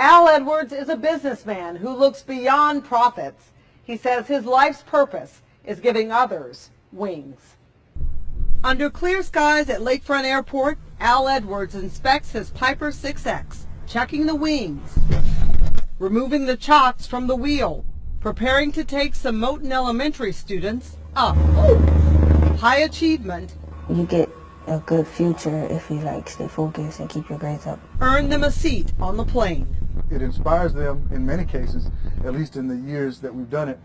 Al Edwards is a businessman who looks beyond profits. He says his life's purpose is giving others wings. Under clear skies at Lakefront Airport, Al Edwards inspects his Piper 6X, checking the wings, removing the chocks from the wheel, preparing to take some Moton Elementary students up. High achievement. You get a good future if you stay focused and keep your grades up. Earn them a seat on the plane. It inspires them in many cases, at least in the years that we've done it,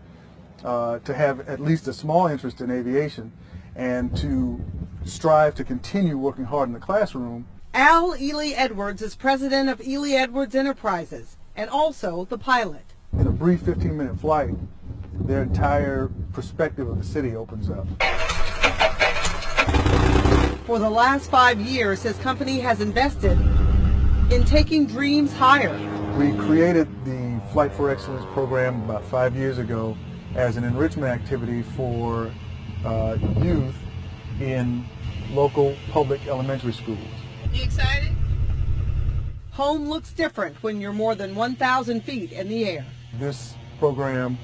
to have at least a small interest in aviation and to strive to continue working hard in the classroom. Al Ely Edwards is president of Ely Edwards Enterprises and also the pilot. In a brief 15-minute flight, their entire perspective of the city opens up. For the last 5 years, his company has invested in taking dreams higher. We created the Flight for Excellence program about 5 years ago as an enrichment activity for youth in local public elementary schools. You excited? Home looks different when you're more than 1,000 feet in the air. This program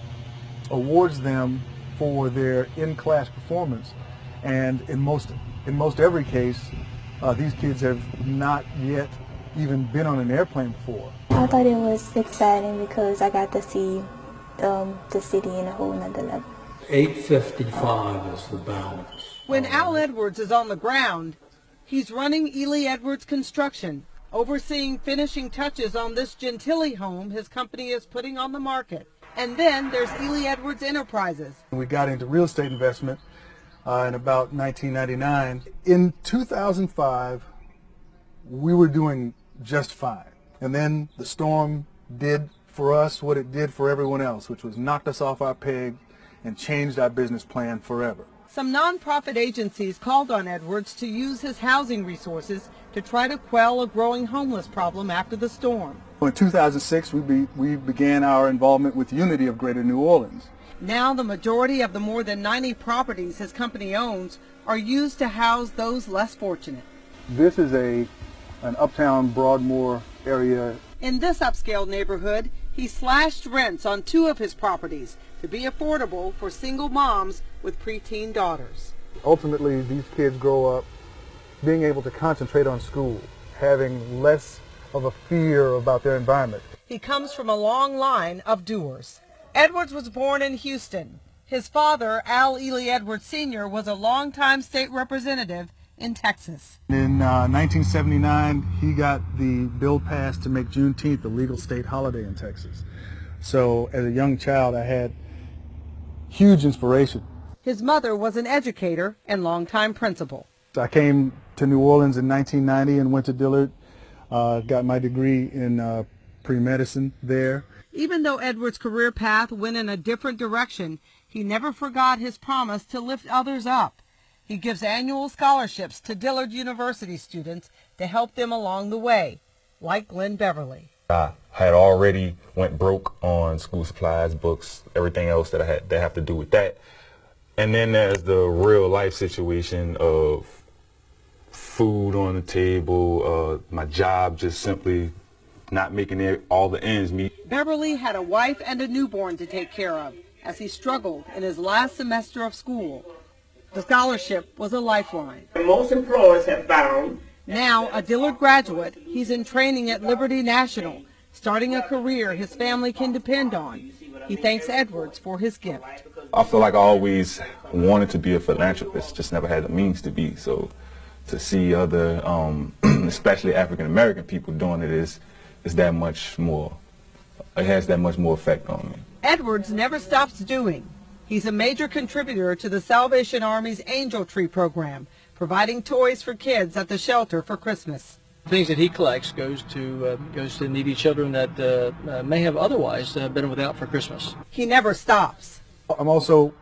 awards them for their in-class performance, and in most every case, these kids have not yet even been on an airplane before. I thought it was exciting because I got to see the city in a whole nother level. 8:55 is the balance. When Al Edwards is on the ground, he's running Ely Edwards Construction, overseeing finishing touches on this Gentilly home his company is putting on the market. And then there's Ely Edwards Enterprises. We got into real estate investment in about 1999. In 2005, we were doing just fine. And then the storm did for us what it did for everyone else, which was knocked us off our peg and changed our business plan forever. Some nonprofit agencies called on Edwards to use his housing resources to try to quell a growing homeless problem after the storm. In 2006, we began our involvement with Unity of Greater New Orleans. Now the majority of the more than 90 properties his company owns are used to house those less fortunate. This is an uptown Broadmoor area. In this upscale neighborhood, he slashed rents on 2 of his properties to be affordable for single moms with preteen daughters. Ultimately, these kids grow up being able to concentrate on school, having less of a fear about their environment. He comes from a long line of doers. Edwards was born in Houston. His father, Al Ely Edwards Sr., was a longtime state representative in Texas. In 1979, he got the bill passed to make Juneteenth a legal state holiday in Texas. So as a young child, I had huge inspiration. His mother was an educator and longtime principal. I came to New Orleans in 1990 and went to Dillard, got my degree in pre-medicine there. Even though Edwards' career path went in a different direction, he never forgot his promise to lift others up. He gives annual scholarships to Dillard University students to help them along the way, like Glenn Beverly. I had already went broke on school supplies, books, everything else that have to do with that. And then there's the real life situation of food on the table, my job just simply not making all the ends meet. Beverly had a wife and a newborn to take care of as he struggled in his last semester of school. The scholarship was a lifeline. Most employers have found. Now a Dillard graduate, he's in training at Liberty National, starting a career his family can depend on. He thanks Edwards for his gift. I feel like I always wanted to be a philanthropist, just never had the means to be. So to see other, especially African American people doing it is that much more, it has that much more effect on me. Edwards never stops doing. He's a major contributor to the Salvation Army's Angel Tree program, providing toys for kids at the shelter for Christmas. Things that he collects goes to needy children that may have otherwise been without for Christmas. He never stops. I'm also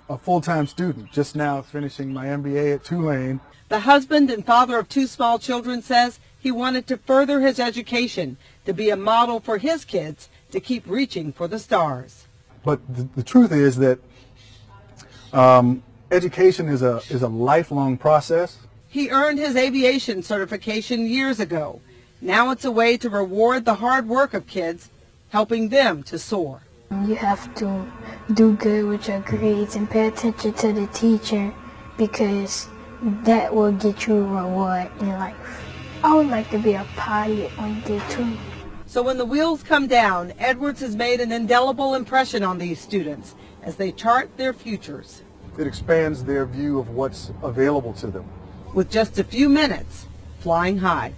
a full-time student, just now finishing my MBA at Tulane. The husband and father of 2 small children says he wanted to further his education, to be a model for his kids to keep reaching for the stars. But the truth is that education is a lifelong process. He earned his aviation certification years ago. Now it's a way to reward the hard work of kids, helping them to soar. You have to do good with your grades and pay attention to the teacher, because that will get you a reward in life. I would like to be a pilot one day too. So when the wheels come down, Edwards has made an indelible impression on these students as they chart their futures. It expands their view of what's available to them. With just a few minutes flying high.